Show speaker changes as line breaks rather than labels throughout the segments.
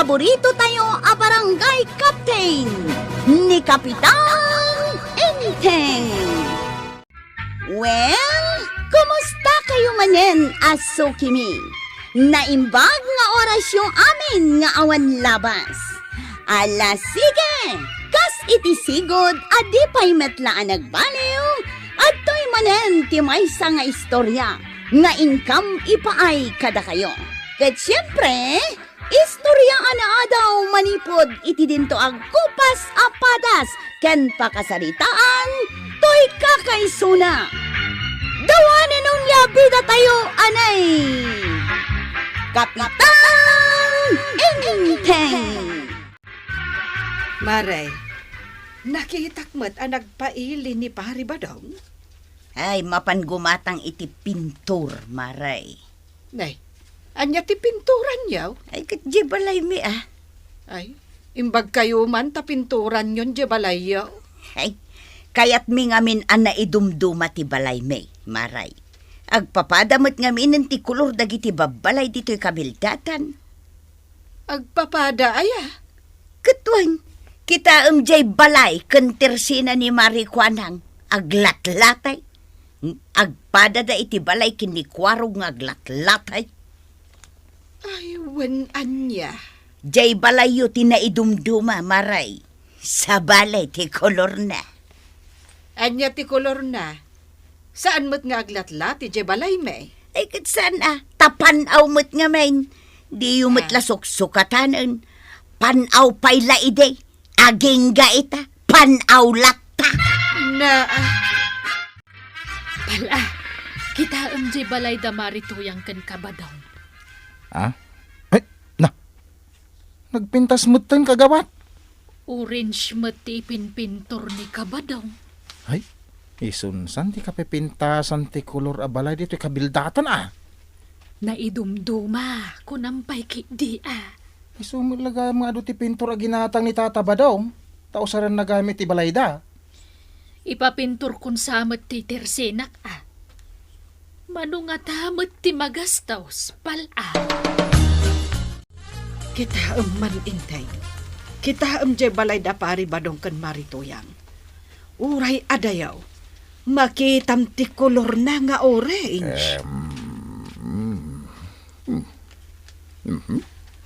paborito tayo a barangay captain ni Kapitan Enteng. Well, kumusta kayo manen, aso kimi? Naimbag nga oras yung amin nga awan labas. Ala sige, kas itisigod adi pa'y metlaan nagbaliw at to'y manen ti maysa nga istorya nga income ipaay kada kayo. Kat siyempre, istorya ana daw manipod iti dinto ang kupas apadas ken pakasaritaan to'y kakaisuna. Dawanan nung labida tayo anay. Kapitan Enteng.
Maray, nakitakmat ang nagpaili ni Pari Badong?
Ay, mapangumatang iti pintur, Maray.
Nay, anya ti pinturan yaw?
Ay, katje balay mi
Ay, imbag kayo man ta pinturan yon di balay yaw?
Ay, kayat mi ngamin ana idumduma ti balay mi, Maray. Agpapadamot ngamin ti kulor dagiti babalay dito'y kabildatan.
Agpapada aya?
Katwan, kita jay balay kentersina ni Marikwanang aglatlatay. Agpada da iti balay kinikwarog ng aglatlatay.
Ay, wen anya?
Jay balay yu tinaidumduma, Maray. Sa balay ti kolor na.
Anya ti kolor na? Saan mo't nga aglatlat ti balay me?
Ay kat saan tapanaw mo't nga main. Di yu mo't lasok sukatanan. Panaw pa'y laide. Aging gaita. Panaw latta.
Na,
Pala, kita jay balay da marituyang ken Kabadong.
Ay, nagpintas mo tan kagawat.
Orange mati pinpintor ni Kabadong.
Ay, isunsan ti kapipintasan ti kolor abalay dito kabildatan
Naidumduma, kunampay di
Isumulaga mga ado ti pintura ginatang ni Tata Badong. Tausaran na gamit ti balayda.
Ipapintor kun samet ti tersenak Manungat hamet ti magastaws pala.
kita man intay. Kita jay balay da Pari Badong kan marituyang. Uray adayaw. Makitam ti kolor na nga orange.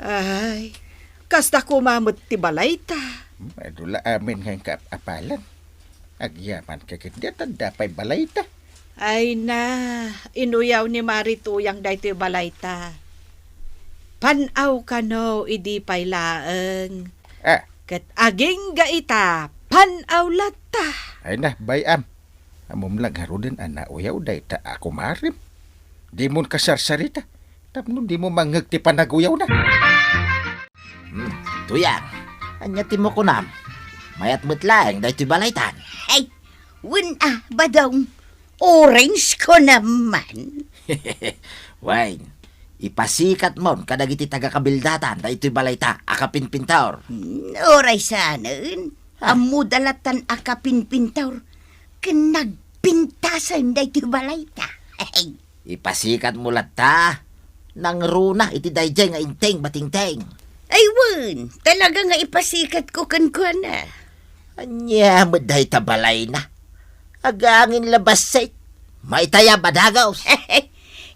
Ay, kasta kumamot ti balay ta.
Madula amin ng kapalan. Agyaman kakit dapay balay ta.
Ay na, inuyaw ni Marituyang dahi ti balay ta. Panaw ka no, idi pay laeng. Ket aging gaita, panaw lata.
Ay na, bayam. Amom lang harudin ana uyaw day ta ako marim. Di mo kasarsarita. Tapno di mo mangag ti panaguyaw na.
Tuyang, anya ti mo kunam. Mayat mutlaeng dahi ti balaytan.
Ay, Badong. Orange ko naman.
Wine, ipasikat mon kadagiti taga-kabildatan dahi ti balayta akapinpintaor.
Oray saanen. Amudalatan akapinpintaor. Kinagpintasan dahi ti balay ta. Ay,
Ipasikat mo latta. Nang runa iti dayjay nga inteng batingteng.
ay wen, talaga nga ipasikat ko kan na.
Anya mo dahi ta balay na. Agangin labas say. Maitaya badagaw.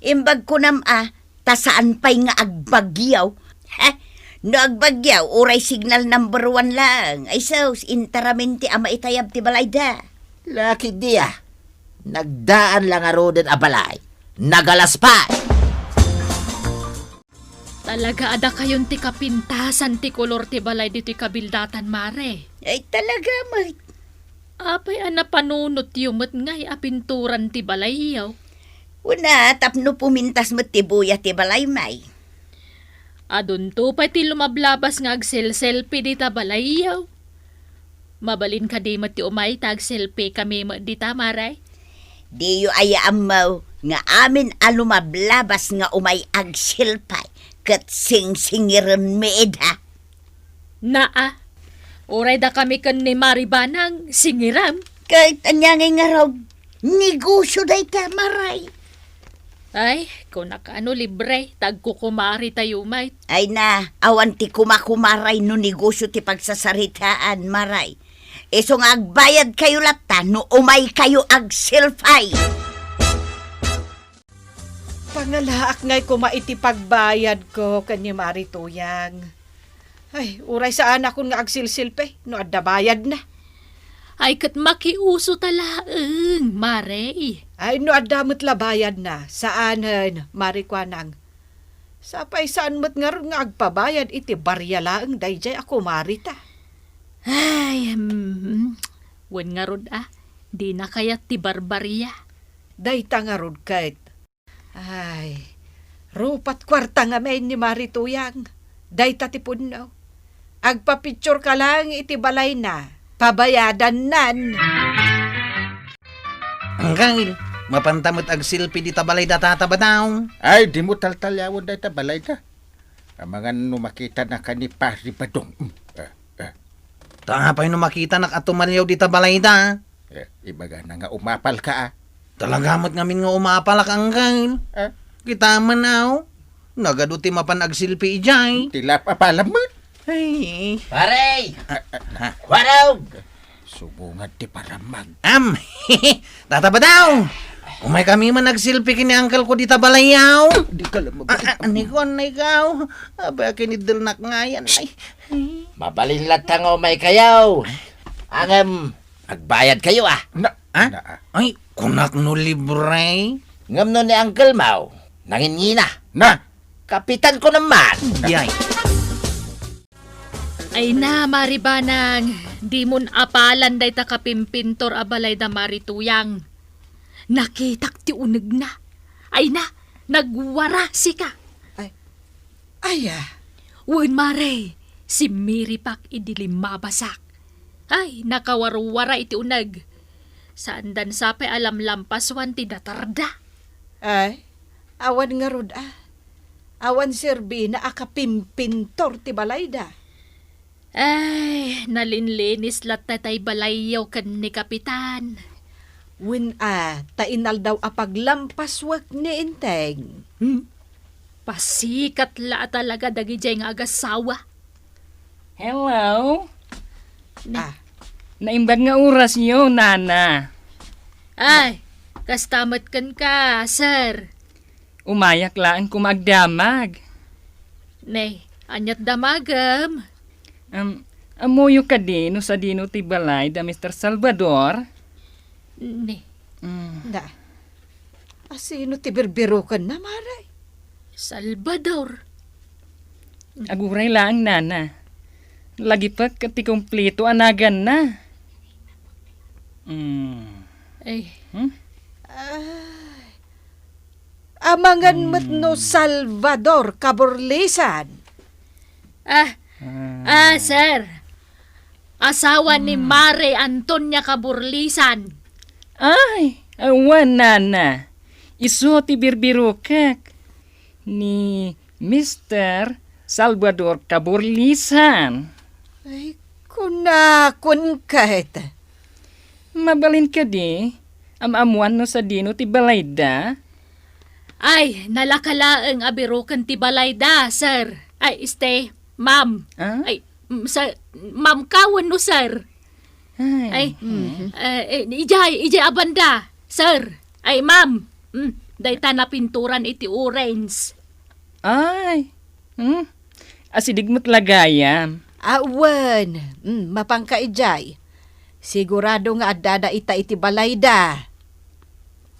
Imbag ko tasaan pa'y nga agbagyaw. No agbagyaw, oray signal number 1 lang. Ay sos, interamenti ama itayab ti balayda.
Laki dia. Nagdaan lang aroden abalay. Nagalas pa.
Talaga ada kayon ti kapintasan ti kolor ti balay dito'y kabildatan mare.
Ay talaga, mate.
Apay panunot yumot ngay apinturan ti balay yaw.
Una, tapno pumintas mo ti buya ti balay may.
Adun to pa ti lumablabas nga agsel-selfie di ta balay yaw. Mabalin ka di mati umay tag selfie kami di ta maray.
Di yu ayaam mo nga amin alumablabas nga umay agsilpay kat sing-singiran meeda.
Naa, oray da kami kan ni Maribanang singiram.
Kahit anyangay nga raw, negosyo day ta maray.
Ay, kung nakaano libre, tagkukumari tayo, may.
Ay na, awan ti kumakumaray no negosyo ti pagsasaritaan, maray. Iso nga agbayad kayo lata no umay kayo ag silfay.
Pangalaak ngay kumaiti pagbayad ko kanyi Marituyang. Ay, uray saan akong nga agsilsilpe, no adda bayad na.
Ay, kat makiuso talaang, mare.
Ay, no adamot labayad na. Saanan, marikwanang. Sapay saan mo't nga ron nga agpabayad iti barya laang dayjay ako marita.
Ay, wan nga rod di na kaya ti barbarya.
Dayta nga ron kahit. Ay, rupat kwarta nga main ni Marituyang. Dayta ti puno. Agpapicture ka lang iti balay na. Pabayadan nan.
Angkangil, mapantamot ag silpi di tabalay da tatabadaw.
Ay, di mo taltalyawon day ta balay da. Ang mga numakita na kani Pari Badong.
Tangapay no makita nak atumalyaw di tabalay da.
Ibaga na nga umapal ka
Talagamot ngamin nga umapalak angkangil. Kita manaw. Nagaduti mapan ag silpi ijay.
Tila papalam mo.
Ay.
Pare! Waraw!
Subungan ti paramag.
Tatabadaw. Umay kami man nagsilpi kini angkal ko di tabalayaw.
Di ka lang
Anikon na ikaw. Aba kinidilnak nga yan. Ay.
Mabalin latang umay kayaw. Agbayad kayo
Na.
Ay, kunak no libre.
Ngam no ni Uncle Mau. Nangingina.
Na.
Kapitan ko naman.
Yay.
Ay na, Maribanang, di mon apalan day ta kapimpintor abalay da Marituyang. Nakitak ti uneg na. Ay na, nagwara si ka.
Aya.
Wen mare, si Miripak idilim mabasak. Ay, nakawarwara iti uneg. Saan dan sapay alam lampaswan ti datarda.
Ay, awan nga rod Awan sirbi na akapimpintor ti balay da.
Ay, nalinlinis lat tatay balayaw kan ni Kapitan.
Win tainal daw apaglampaswak ni Inteng.
Pasikat la talaga dagijay nga agasawa.
Hello? Naimbag nga oras niyo, Nana.
Ay, kastamat kan ka, sir.
Umayak laan kumagdamag.
Nay, anyat damagam.
Amuyo ka din no sa dino ti balay da Mr. Salvador.
Nay,
Da. Asino ti birbiro ka na, maray?
Salvador.
Aguray lang, Nana. Lagi pa kati kompleto anagan na.
Ay,
Amangan mo't no Salvador Caborlisan.
sir. Asawa ni Mare Antonia Caburlisan.
Ay, awan, Nana. Iso ti birbiro kak ni Mr. Salvador Caborlisan.
Ay, kunakun kahit.
Mabalin ka di. Amamuan no sa dino ti balayda.
Ay, nalakalaang abirukan ti balayda, sir. Ay, ma'am. Ay, ma'am kawan no, sir. Ay, ijay abanda, sir. Ay, ma'am. Dayta na pinturan iti orange.
Ay. Asidig mo't lagayam.
Awan, mapangka ijay. Sigurado nga adada iti balayda.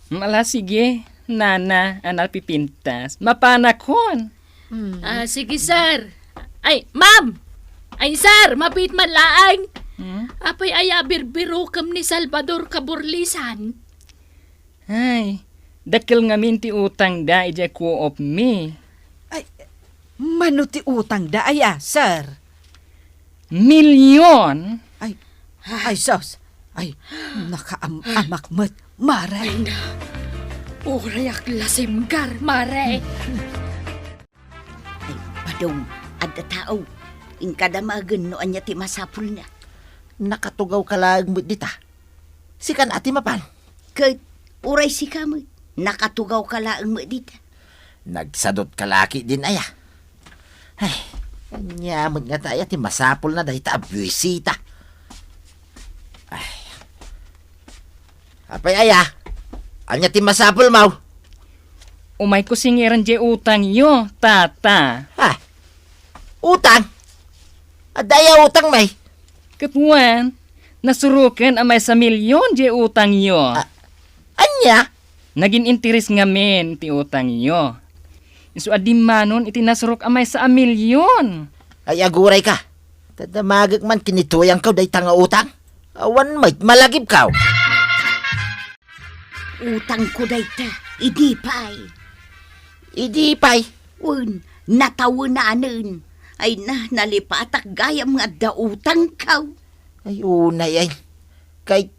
Mala sige, Nana, anal pipintas. Mapanakon.
Sige, sir. Ay, ma'am. Ay, sir, mapit man laang. Apay ay birbirukam ni Salvador Caburlisan.
Ay, dakil nga minti utang da ija co-op me.
Ay, manuti utang da sir.
Milyon?
Ay, sos. Ay, nakaamak mo't, maray.
Urayak lasimgar, Mare.
Ay, Badong, adda tao. Inkadamagan no anya ti masapul na.
Nakatugaw ka lang mo dita. Sikan ati mapan.
Kat, uray si kamot. Nakatugaw ka laang mo dita.
Nagsadot kalaki din aya. Ay, kanyamot nga tayo ti masapol na dahil ta abwisita. Ay. Apay aya. Anya ti masapol mau.
Umay ko singiran je utang yo, tata.
Ha? Utang? Adaya utang may.
Katwan, nasurukan amay sa milyon je utang yo.
Anya?
Naging interes ngamin ti utang yo. Isu adimanon iti nasurok amay sa milyon.
Ay aguray ka. Tadamagag man kinituyang ka dahi tanga utang. Awan may malagib ka.
Utang ko dayta, idipay.
Idipay.
Un, natawunanen. Ay na, nalipatak gayam nga da utang ka.
Ay unay ay. Kay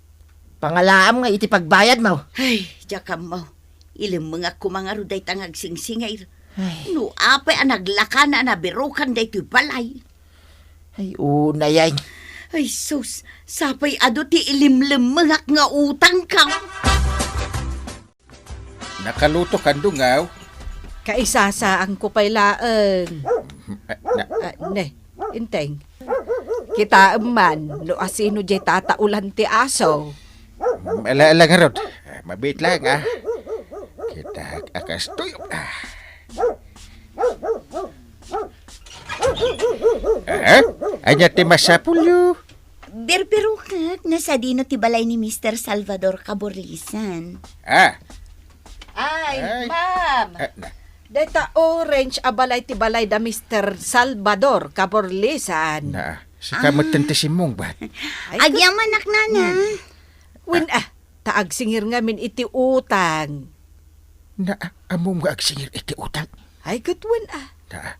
pangalaam nga iti pagbayad mo.
Ay, jakam mo. Ilim mga kumangaru day tangag singsingay.
Ay,
No, apay ang naglaka na nabirukan day to'y balay.
ay unay ay.
Ay, sus, sapay ado ti ilimlim mga nga utang ka.
Nakaluto kan dungaw.
Kaisasaan ko pa'y laang. Ne, inteng. Kita man, no asino jay tataulan ti aso.
Ala nga rod. Mabit lang Kita akas tuyok. Anya ti masapul yo.
Pero kag, nasa dino ti balay ni Mr. Salvador Caborlisan.
Ay,
Ay.
ma'am.
Na.
Data orange abalay ti balay da Mr. Salvador Caborlisan.
Si kamutan ti simong bat.
Agyaman nana.
Win taag singir nga min iti utang.
Among nga agsingir iti utang.
Ay, katwin
Na.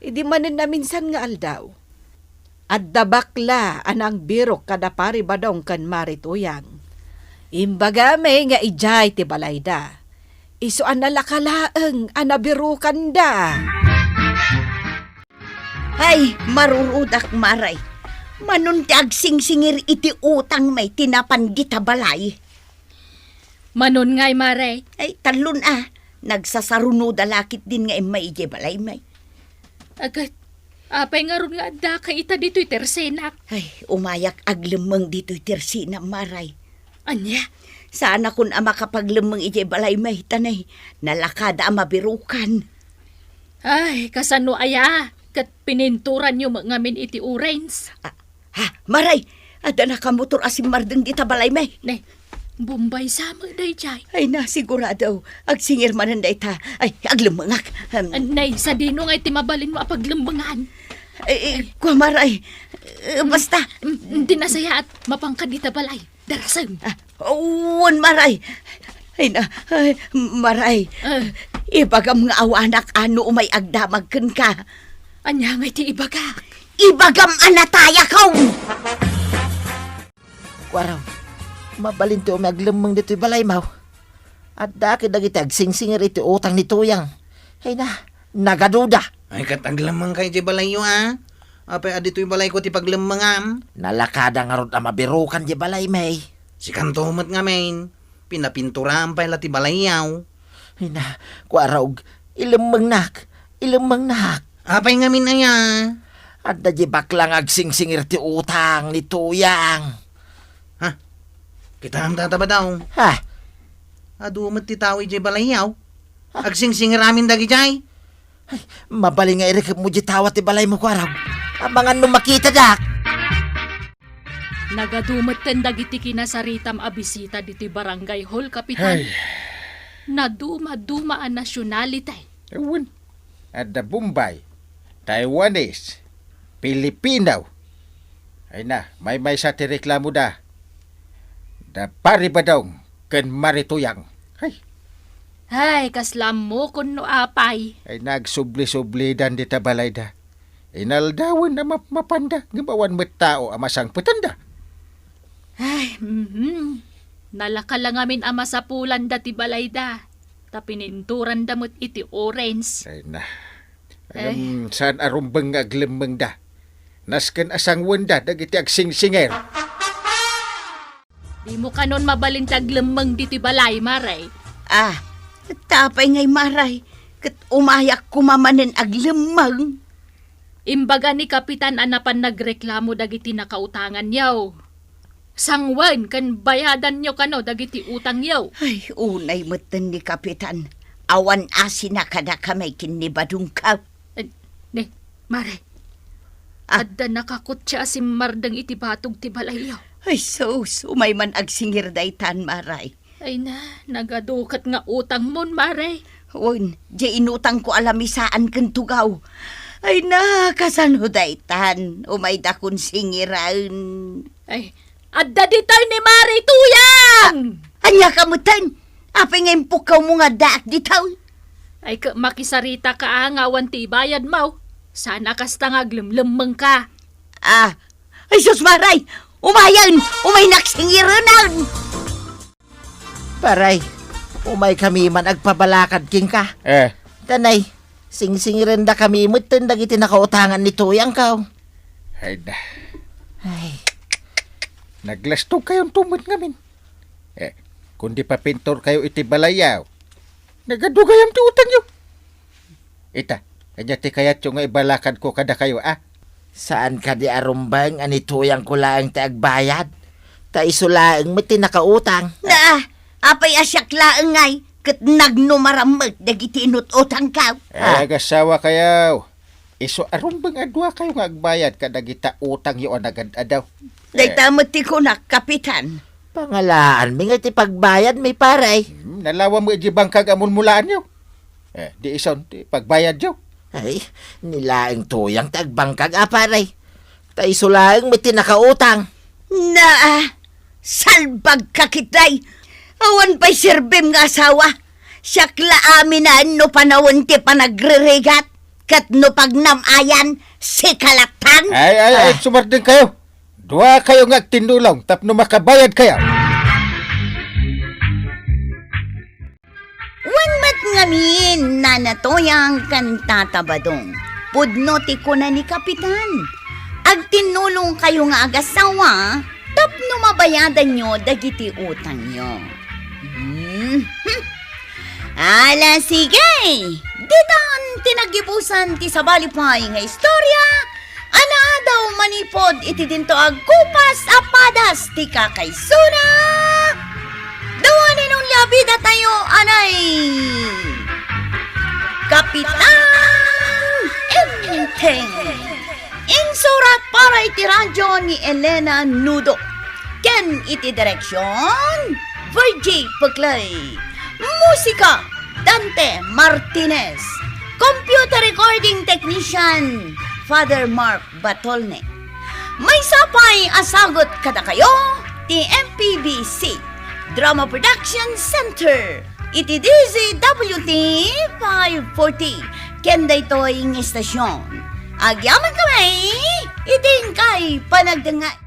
Idi manin na minsan nga aldaw. At dabakla anang birok kada pari badong kan marituyang. Imbaga may nga ijay ti balayda. Iso an nalakalaeng anabirukan da.
Ay, marurudak maray. Manuntag singsingir iti utang may tinapan kita balay.
Manon nga'y mare.
Ay, talon Nagsasaruno dalakit din nga may ije balay may.
Agad, apay nga ron nga adda kay ita dito'y tersenak.
Ay, umayak aglemeng dito'y tirsina maray.
Anya?
Sana kun ama kapaglemeng ije balay may tanay. Nalakada ang mabirukan.
Ay, kasano aya? Kat pininturan nyo ngamin iti orange.
Maray, ada na kamotor asim mardeng dita balay may.
Ne, Bombay sama day jay.
Ay, nasigurado. Agsingir manan day ta. Ay, aglemengak.
Nay, sa dino nga'y timabalin mo apaglembangan.
Maray. Basta.
Hindi na saya at mapangkad dita balay. Darasam.
Uwan, maray. Ay, maray. Ibagam nga awanak ano umay agdamagken ka.
Anya nga'y ti ibaga.
Ibagam anataya ka.
Waraw. Mabalin ti umaglemeng dito'y balay mau. At daki dagiti agsingsingir iti utang ni Tuyang. Ay na, nagaduda.
Ay kataglamang kay di balay yo Apay adito'y balay ko ti paglemengam.
Nalakada nga rod ang mabirukan di balay may.
Si kantomat nga main. Pinapinturahan pa ila ti balay yaw.
Ay na, kwaraw. Ilemeng nak.
Apay nga min aya.
At da di baklang agsingsingir ti utang ni Tuyang.
Kita ang tataba daw.
Ha?
Adumat ti tao iti balay yaw. Agsingsingir amin dagi jay.
Mabaling nga irikip mo di tawat ti balay mo kwaraw. Abangan nung makita dak.
Nagadumat ten dagiti kinasaritam abisita diti barangay hall, kapitan.
Ay.
Naduma-duma ang nasyonalite.
Ewan. Ada Bombay. Taiwanese. Pilipino. Ay na, may sa ti reklamo da. Da pari ba daw ken marituyang.
Ay, kaslam mo kun no apay.
Ay nagsubli-subli dan di tabalay da. Inaldawan na mapanda. Gibawan mo tao amasang patanda.
Ay, nalaka lang amin ama sa pulan dati balayda. Tapininturan damot iti orange.
Ay na. Saan arumbang aglemeng da. Nasken asang wanda dagiti agsingsingir.
Di mo kanon mabalintag lemeng diti balay, maray.
Tapay ngay maray, kat umayak kumamanen aglemang.
Imbaga ni Kapitan anapan nagreklamo dagiti nakautangan yaw. Sangwan kan bayadan nyo kano dagiti utang yaw.
Ay, unay matan ni Kapitan. Awan asin na kada kamay kinibadong ka.
Ne, mare.
Ah.
Adda nakakutsa si Mardang iti batog ti balay yaw.
Ay, sus, umay man agsingir daytan, maray.
Ay na, nagadukat nga utang mon, mare.
Wan, di inutang ko alamisaan kan tugaw. Ay na, kasano daytan, umay dakon singiran.
Ay, adda ditay ni Mare Tuyang!
Anya kamutan, apay ngayon pukaw mo nga daak ditaw.
Ay, makisarita ka angawan ti bayad mo. Sana kasta nga glimlemeng ka.
Ah, ay sus maray, umayan, umay naksingiranan.
Paray, umay kami man agpabalakad king ka. Tanay, sing-singirin da kami mutin dagiti nakautangan ni Tuyang kaw.
Ay na,
Ay,
naglastog kayong tumot ngamin. Kundi pa pintor kayo iti balayaw, nagadugayam ti utang nyo. Ita, kanya ti kayat yung nga ibalakad ko kada kayo,
saan ka di arumbang ani Tuyang ko laang ti agbayad? Ta isulaang miti nakautang.
Na, apay asyak laang ngay, kat nagnumaramag dagiti inututang ka.
Agasawa kayaw. Iso arumbang adwa kayo nga agbayad kada gita utang yun agad adaw.
Daytamot ti ko na, Kapitan.
Pangalaan, mi nga ti pagbayad may paray.
Nalawa mo ijibang kag amon mulaan nyo. Di ison, di pagbayad nyo.
Ay, nilaang Tuyang ti agbangkag paray. Ta isulaang miti nakautang.
Na, salbag kakitay. Awan pa'y sirbim nga asawa. Siyakla aminan no panawon ti panagreregat. Kat no pagnamayan, si kalatan.
Ay, sumardin kayo. Dua kayo nga tinulong, tapno makabayad kayo.
Wanmat ngamin na natoyang kantatabadong. Pudno ti ko na ni Kapitan. Ag tinulong kayo nga agasawa, tapno mabayadan nyo dagiti utang nyo. Ala sige! Ditan tinagibusan ti sabalipay nga istorya, ana daw manipod iti dinto agkupas apadas ti kakaysuna. Dawanin nung labida tayo, anay! Kapitan Enteng! Insurat para iti radyo ni Elena Nudo. Ken iti direksyon, Virgie Paglay. Musika, Dante Martinez. Computer recording technician, Father Mark Batolne. May sapay asagot kada kayo, ti MPBC Drama Production Center. Iti DZWT 540. Kenda ito'y istasyon. Agyaman kami, iting kay panagdangay.